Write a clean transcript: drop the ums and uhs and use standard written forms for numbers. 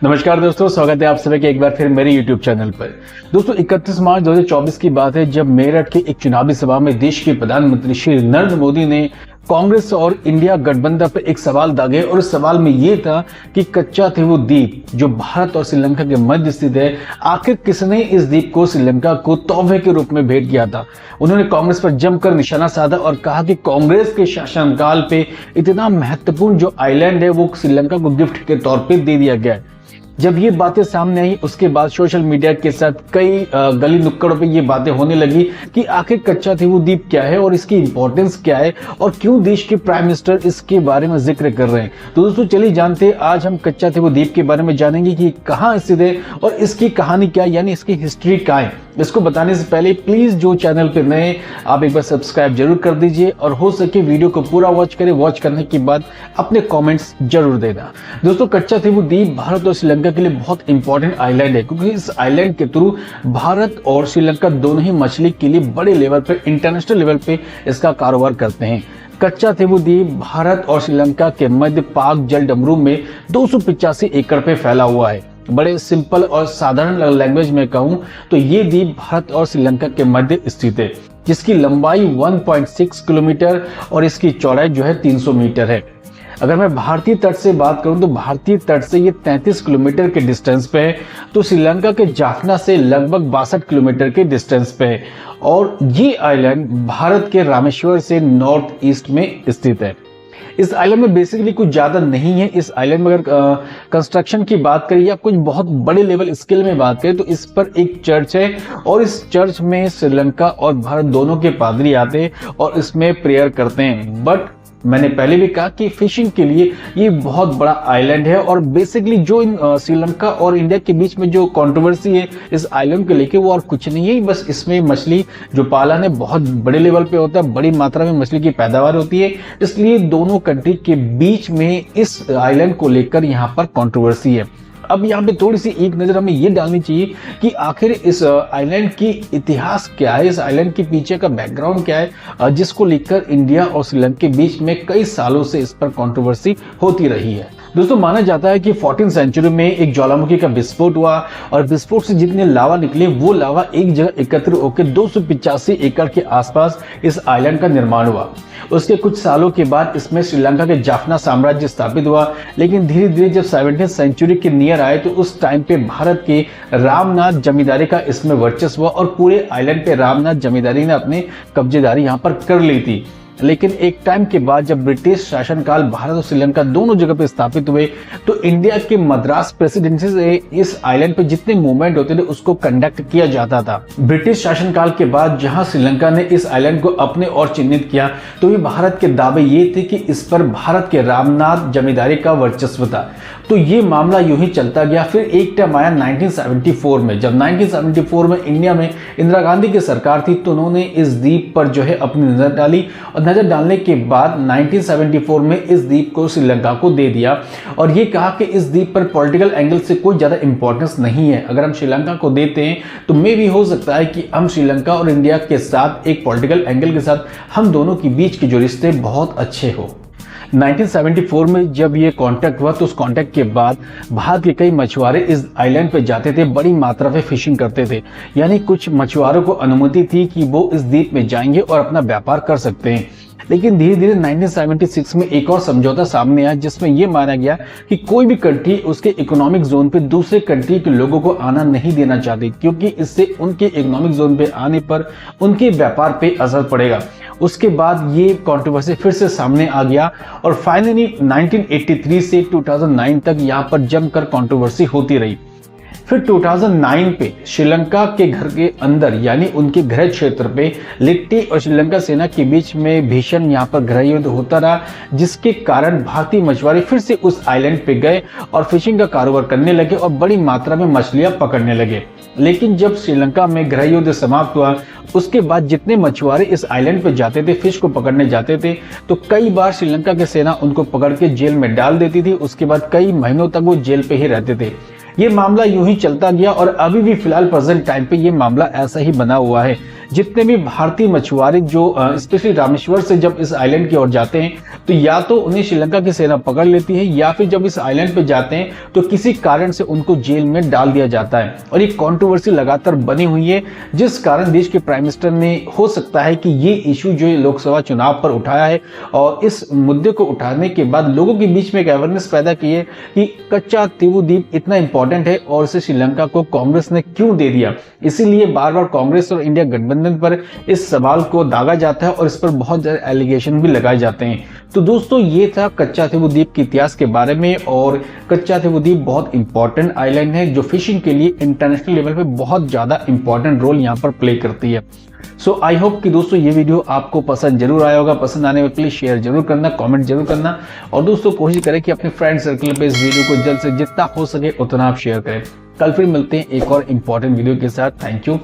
नमस्कार दोस्तों, स्वागत है आप सभी के एक बार फिर मेरे YouTube चैनल पर। दोस्तों 31 मार्च 2024 की बात है जब मेरठ के एक चुनावी सभा में देश के प्रधानमंत्री श्री नरेंद्र मोदी ने कांग्रेस और इंडिया गठबंधन पर एक सवाल दागे और इस सवाल में ये था कि कच्चा थे वो द्वीप जो भारत और श्रीलंका के मध्य स्थित है, आखिर किसने इस द्वीप को श्रीलंका को तोहफे के रूप में भेंट किया था। उन्होंने कांग्रेस पर जमकर निशाना साधा और कहा कि कांग्रेस के शासनकाल पे इतना महत्वपूर्ण जो आइलैंड है वो श्रीलंका को गिफ्ट के तौर पे दे दिया गया है। जब ये बातें सामने आई उसके बाद सोशल मीडिया के साथ कई गली नुक्कड़ों पे ये बातें होने लगी कि आखिर कच्चा थे वो द्वीप क्या है और इसकी इंपॉर्टेंस क्या है और क्यों देश के प्राइम मिनिस्टर इसके बारे में जिक्र कर रहे हैं। तो दोस्तों चलिए जानते हैं, आज हम कच्चा थे वो द्वीप के बारे में जानेंगे कि कहाँ स्थित है और इसकी कहानी क्या है, यानी इसकी हिस्ट्री क्या है। इसको बताने से पहले प्लीज जो चैनल पे नए आप एक बार सब्सक्राइब जरूर कर दीजिए और हो सके वीडियो को पूरा वॉच करें। वॉच करने के बाद अपने कमेंट्स जरूर देना। दोस्तों कच्चा थे वो द्वीप भारत और श्रीलंका के लिए बहुत इंपॉर्टेंट आइलैंड है क्योंकि इस आइलैंड के थ्रू भारत और श्रीलंका दोनों ही मछली के लिए बड़े लेवल पे, इंटरनेशनल लेवल पे इसका कारोबार करते हैं। कच्चा थे वो द्वीप भारत और श्रीलंका के मध्य पाक जल डमरू में 285 एकड़ पे फैला हुआ है। बड़े सिंपल और साधारण लैंग्वेज में कहूं तो ये द्वीप भारत और श्रीलंका के मध्य स्थित है, जिसकी लंबाई 1.6 किलोमीटर और इसकी चौड़ाई जो है 300 मीटर है। अगर मैं भारतीय तट से बात करूं तो भारतीय तट से ये 33 किलोमीटर के डिस्टेंस पे है, तो श्रीलंका के जाफना से लगभग 62 किलोमीटर के डिस्टेंस पे है और ये आइलैंड भारत के रामेश्वर से नॉर्थ ईस्ट में स्थित है। इस आइलैंड में बेसिकली कुछ ज्यादा नहीं है। इस आइलैंड में अगर कंस्ट्रक्शन की बात करें या कुछ बहुत बड़े लेवल स्केल में बात करें तो इस पर एक चर्च है और इस चर्च में श्रीलंका और भारत दोनों के पादरी आते हैं और इसमें प्रेयर करते हैं। बट मैंने पहले भी कहा कि फिशिंग के लिए ये बहुत बड़ा आइलैंड है और बेसिकली जो श्रीलंका और इंडिया के बीच में जो कंट्रोवर्सी है इस आइलैंड को लेके वो और कुछ नहीं है, बस इसमें मछली जो पालन है बहुत बड़े लेवल पे होता है, बड़ी मात्रा में मछली की पैदावार होती है, इसलिए दोनों कंट्री के बीच में इस आइलैंड को लेकर यहाँ पर कंट्रोवर्सी है। अब यहाँ पे थोड़ी सी एक नजर हमें ये डालनी चाहिए कि आखिर इस आइलैंड की इतिहास क्या है, इस आइलैंड के पीछे का बैकग्राउंड क्या है, जिसको लेकर इंडिया और श्रीलंका के बीच में कई सालों से इस पर कंट्रोवर्सी होती रही है। दोस्तों माना जाता है कि 14वीं सेंचुरी में एक ज्वालामुखी का विस्फोट हुआ और विस्फोट से जितने लावा निकले वो लावा एक जगह एकत्र होकर 285 एकड़ के आसपास इस आइलैंड का निर्माण हुआ। उसके कुछ सालों के बाद इसमें श्रीलंका के जाफना साम्राज्य स्थापित हुआ, लेकिन धीरे धीरे जब 17वीं सेंचुरी के नियर आए तो उस टाइम पे भारत के रामनाथ जमींदारी का इसमें वर्चस्व हुआ और पूरे आइलैंड पे रामनाथ जमींदारी ने अपनी कब्जेदारी यहाँ पर कर ली थी। लेकिन एक टाइम के बाद जब ब्रिटिश शासनकाल भारत और श्रीलंका दोनों जगह पे स्थापित हुए तो इंडिया के मद्रास प्रेसिडेंसी से इस आइलैंड पे जितने मूवमेंट होते थे उसको कंडक्ट किया जाता था। ब्रिटिश शासनकाल के बाद जहां श्रीलंका ने इस आइलैंड को अपने और चिन्हित किया तो ये भारत के दावे ये थे कि इस पर भारत के रामनाथ जमींदारी का वर्चस्व था। तो ये मामला यूं ही चलता गया। फिर एक टाइम आया 1974 में, जब 1974 में इंडिया में इंदिरा गांधी की सरकार थी तो उन्होंने इस द्वीप पर जो है अपनी नजर डाली और नजर डालने के बाद 1974 में इस द्वीप को श्रीलंका को दे दिया और ये कहा कि इस द्वीप पर पॉलिटिकल एंगल से कोई ज्यादा इंपॉर्टेंस नहीं है। अगर हम श्रीलंका को देते हैं तो मे भी हो सकता है कि हम श्रीलंका और इंडिया के साथ एक पॉलिटिकल एंगल के साथ हम दोनों के बीच के जो रिश्ते बहुत अच्छे हो। 1974 में जब ये कॉन्टैक्ट हुआ तो उस कॉन्टैक्ट के बाद भारत के कई मछुआरे इस आइलैंड पे जाते थे, बड़ी मात्रा में फिशिंग करते थे, यानी कुछ मछुआरों को अनुमति थी कि वो इस द्वीप में जाएंगे और अपना व्यापार कर सकते हैं। लेकिन धीरे धीरे 1976 में एक और समझौता सामने आया जिसमें यह माना गया कि कोई भी कंट्री उसके इकोनॉमिक जोन पे दूसरे कंट्री के लोगों को आना नहीं देना चाहती, क्योंकि इससे उनके इकोनॉमिक जोन पे आने पर उनके व्यापार पे असर पड़ेगा। उसके बाद ये कंट्रोवर्सी फिर से सामने आ गया और फाइनली 1983 से 2009 तक यहाँ पर जमकर कंट्रोवर्सी होती रही। फिर 2009 पे श्रीलंका के घर के अंदर यानी उनके गृह क्षेत्र पे लिट्टी और श्रीलंका सेना के बीच में भीषण यहाँ पर गृह युद्ध होता रहा, जिसके कारण भारतीय मछुआरे फिर से उस आइलैंड पे गए और फिशिंग का कारोबार करने लगे और बड़ी मात्रा में मछलियां पकड़ने लगे। लेकिन जब श्रीलंका में गृह युद्ध समाप्त हुआ उसके बाद जितने मछुआरे इस आइलैंड पे जाते थे, फिश को पकड़ने जाते थे, तो कई बार श्रीलंका की सेना उनको पकड़ के जेल में डाल देती थी। उसके बाद कई महीनों तक वो जेल पे ही रहते थे। ये मामला यूं ही चलता गया और अभी भी फिलहाल प्रेजेंट टाइम पे ये मामला ऐसा ही बना हुआ है। जितने भी भारतीय मछुआरे जो स्पेशली रामेश्वर से जब इस आइलैंड की ओर जाते हैं तो या तो उन्हें श्रीलंका की सेना पकड़ लेती है या फिर जब इस आइलैंड पे जाते हैं तो किसी कारण से उनको जेल में डाल दिया जाता है। और ये कंट्रोवर्सी लगातार बनी हुई है, जिस कारण देश के प्राइम मिनिस्टर ने हो सकता है कि ये इशू जो लोकसभा चुनाव पर उठाया है और इस मुद्दे को उठाने के बाद लोगों के बीच में एक अवेयरनेस पैदा की है कि कच्चा तीवू द्वीप इतना इंपॉर्टेंट है और इसे श्रीलंका को कांग्रेस ने क्यों दे दिया। इसीलिए बार बार कांग्रेस और इंडिया गठबंधन पर इस सवाल को दागा जाता है और इस पर बहुत ज्यादा एलिगेशन भी लगाए जाते हैं। तो दोस्तों ये था कच्चा तीवू द्वीप के इतिहास के बारे में। और कच्चा तीवू द्वीप बहुत इंपॉर्टेंट आइलैंड है जो फिशिंग के लिए इंटरनेशनल लेवल पे बहुत ज्यादा इंपॉर्टेंट रोल यहाँ पर प्ले करती है। सो आई होप कि दोस्तों ये वीडियो आपको पसंद जरूर आया होगा। पसंद आने में प्लीज शेयर जरूर करना, कमेंट जरूर करना और दोस्तों कोशिश करें कि अपने फ्रेंड सर्कल पे इस वीडियो को जल्द से जितना हो सके उतना आप शेयर करें। कल फिर मिलते हैं एक और इम्पोर्टेंट वीडियो के साथ। Thank you.